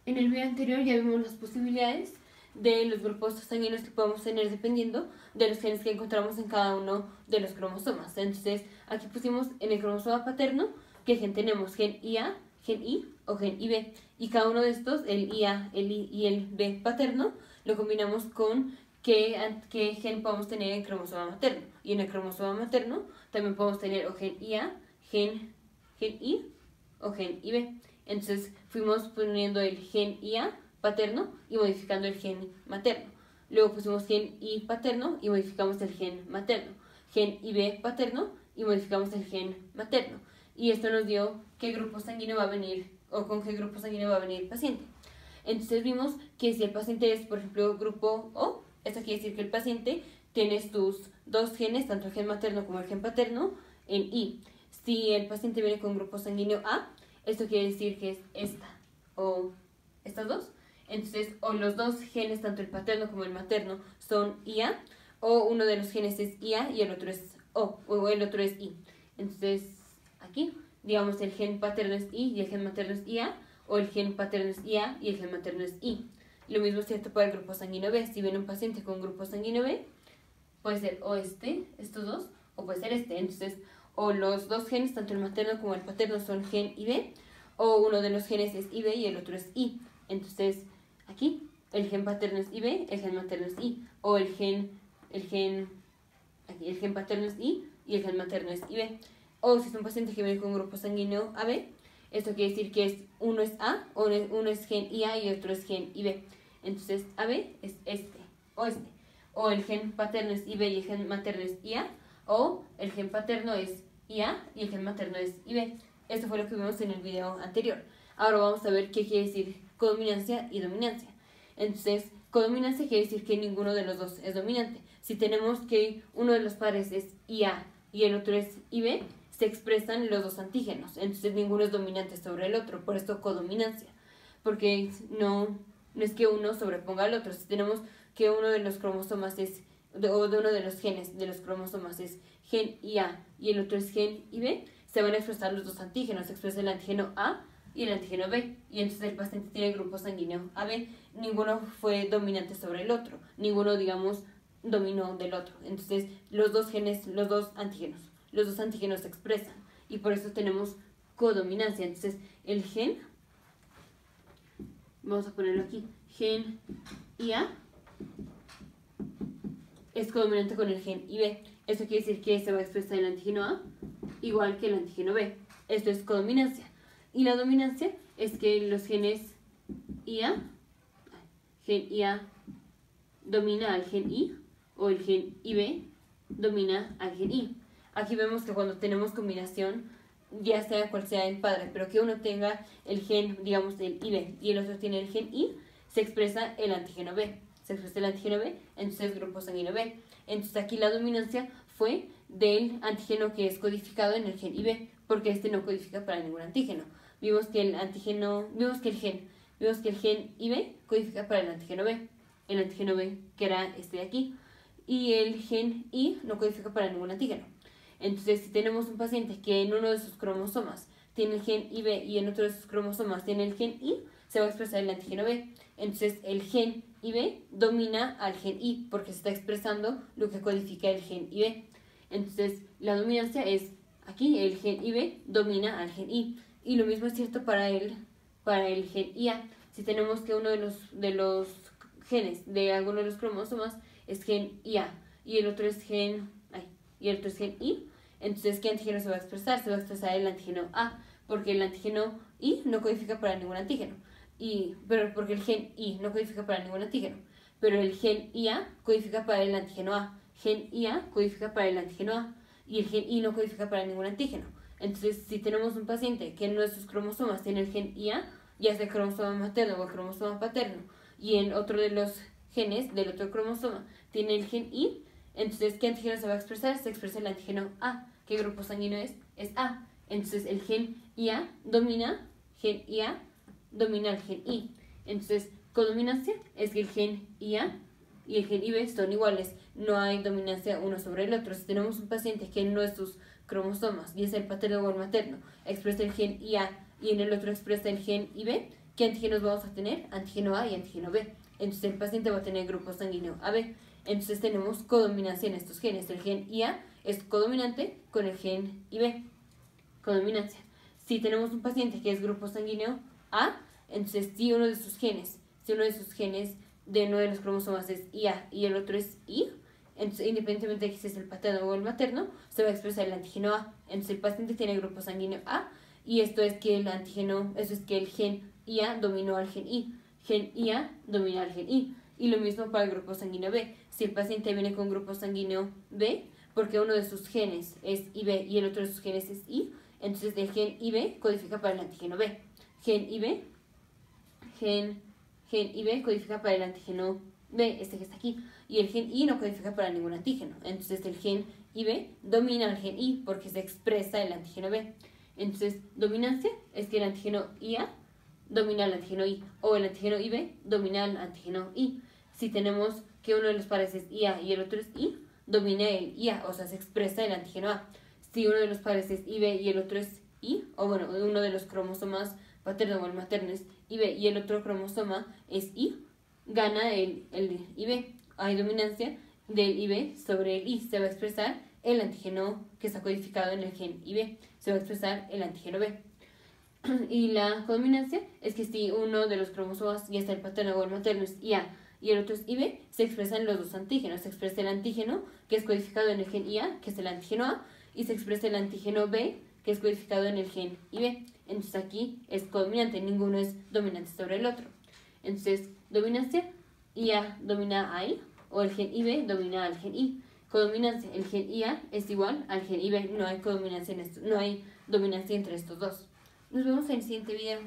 En el video anterior ya vimos las posibilidades de los grupos sanguíneos que podemos tener dependiendo de los genes que encontramos en cada uno de los cromosomas. Entonces, aquí pusimos en el cromosoma paterno qué gen tenemos, gen IA, gen I o gen IB. Y cada uno de estos, el IA, el I y el B paterno, lo combinamos con qué gen podemos tener en el cromosoma materno. Y en el cromosoma materno también podemos tener o gen IA, gen I o gen IB. Entonces fuimos poniendo el gen IA paterno y modificando el gen materno. Luego pusimos gen I paterno y modificamos el gen materno. Gen IB paterno y modificamos el gen materno. Y esto nos dio qué grupo sanguíneo va a venir o con qué grupo sanguíneo va a venir el paciente. Entonces vimos que si el paciente es, por ejemplo, grupo O, esto quiere decir que el paciente tienes tus dos genes, tanto el gen materno como el gen paterno, en I. Si el paciente viene con grupo sanguíneo A, esto quiere decir que es esta o estas dos. Entonces, o los dos genes, tanto el paterno como el materno, son IA, o uno de los genes es IA y el otro es o el otro es I. Entonces, aquí, digamos, el gen paterno es I y el gen materno es IA, o el gen paterno es IA y el gen materno es I. Lo mismo es cierto para el grupo sanguíneo B. Si viene un paciente con grupo sanguíneo B, puede ser o estos dos, o puede ser este. Entonces, o los dos genes, tanto el materno como el paterno, son gen IB, o uno de los genes es IB y el otro es I. Entonces, aquí, el gen paterno es IB, el gen materno es I, o el gen paterno es I y el gen materno es IB. O si es un paciente que viene con grupo sanguíneo AB, esto quiere decir que uno es A, o uno es gen IA y otro es gen IB. Entonces, AB es este, o este. O el gen paterno es IB y el gen materno es IA, o el gen paterno es IA y el gen materno es IB. Esto fue lo que vimos en el video anterior. Ahora vamos a ver qué quiere decir codominancia y dominancia. Entonces, codominancia quiere decir que ninguno de los dos es dominante. Si tenemos que uno de los padres es IA y el otro es IB, se expresan los dos antígenos. Entonces, ninguno es dominante sobre el otro. Por esto, codominancia. Porque no es que uno sobreponga al otro. Si tenemos que uno de los cromosomas es, o de uno de los genes de los cromosomas es gen IA y el otro es gen IB, se van a expresar los dos antígenos. Se expresa el antígeno A y el antígeno B. Y entonces el paciente tiene el grupo sanguíneo AB. Ninguno fue dominante sobre el otro. Ninguno, digamos, dominó del otro. Entonces los dos genes, los dos antígenos se expresan. Y por eso tenemos codominancia. Entonces el gen, vamos a ponerlo aquí, gen IA es codominante con el gen IB. Esto quiere decir que se va a expresar el antígeno A igual que el antígeno B. Esto es codominancia. Y la dominancia es que los genes gen IA domina al gen I o el gen IB domina al gen I. Aquí vemos que cuando tenemos combinación, ya sea cual sea el padre, pero que uno tenga el gen, digamos, del IB y el otro tiene el gen I, se expresa el antígeno B. Se expresa el antígeno B, entonces grupo sanguíneo B. Entonces aquí la dominancia fue del antígeno que es codificado en el gen IB, porque este no codifica para ningún antígeno. Vimos que el gen IB codifica para el antígeno B, que era este de aquí, y el gen I no codifica para ningún antígeno. Entonces, si tenemos un paciente que en uno de sus cromosomas tiene el gen IB y en otro de sus cromosomas tiene el gen I, se va a expresar el antígeno B. Entonces, el gen IB domina al gen I porque se está expresando lo que codifica el gen IB. Entonces, la dominancia es aquí, el gen IB domina al gen I. Y lo mismo es cierto para el gen IA. Si tenemos que uno de los genes de alguno de los cromosomas es gen IA y el otro es gen I, entonces ¿qué antígeno se va a expresar? Se va a expresar el antígeno A, porque el antígeno I no codifica para ningún antígeno. Porque el gen I no codifica para ningún antígeno, pero el gen IA codifica para el antígeno A. Gen IA codifica para el antígeno A y el gen I no codifica para ningún antígeno. Entonces, si tenemos un paciente que en uno de sus cromosomas tiene el gen IA, ya sea el cromosoma materno o el cromosoma paterno, y en otro de los genes del otro cromosoma tiene el gen I, entonces, ¿qué antígeno se va a expresar? Se expresa el antígeno A. ¿Qué grupo sanguíneo es? Es A. Entonces, el gen IA domina al gen I. Entonces, codominancia es que el gen IA y el gen IB son iguales. No hay dominancia uno sobre el otro. Si tenemos un paciente que en uno de sus cromosomas, ya sea el paterno o el materno, expresa el gen IA y en el otro expresa el gen IB, ¿qué antígenos vamos a tener? Antígeno A y antígeno B. Entonces el paciente va a tener grupo sanguíneo AB. Entonces tenemos codominancia en estos genes. El gen IA es codominante con el gen IB. Codominancia. Si tenemos un paciente que es grupo sanguíneo A, entonces si uno de sus genes de uno de los cromosomas es IA y el otro es I, entonces independientemente de si es el paterno o el materno, se va a expresar el antígeno A. Entonces el paciente tiene grupo sanguíneo A y esto es que el gen IA dominó al gen I. Gen IA domina al gen I. Y lo mismo para el grupo sanguíneo B. Si el paciente viene con grupo sanguíneo B, porque uno de sus genes es IB y el otro de sus genes es I, entonces el gen IB codifica para el antígeno B. Gen IB codifica para el antígeno B, este que está aquí. Y el gen I no codifica para ningún antígeno. Entonces el gen IB domina al gen I porque se expresa el antígeno B. Entonces, dominancia es que el antígeno IA domina al antígeno I o el antígeno IB domina al antígeno I. Si tenemos que uno de los pares es IA y el otro es I, domina el IA, o sea, se expresa el antígeno A. Si uno de los pares es IB y el otro es I, o bueno, uno de los cromosomas paterno o el materno es IB y el otro cromosoma es I, gana el IB. Hay dominancia del IB sobre el I. Se va a expresar el antígeno que está codificado en el gen IB. Se va a expresar el antígeno B. Y la codominancia es que si uno de los cromosomas, ya está el paterno o el materno, es IA y el otro es IB, se expresan los dos antígenos. Se expresa el antígeno que es codificado en el gen IA, que es el antígeno A, y se expresa el antígeno B, que es codificado en el gen IB. Entonces aquí es codominante, ninguno es dominante sobre el otro. Entonces, dominancia, IA domina a I, o el gen IB domina al gen I. Codominancia, el gen IA es igual al gen IB, no hay codominancia no hay dominancia entre estos dos. Nos vemos en el siguiente video.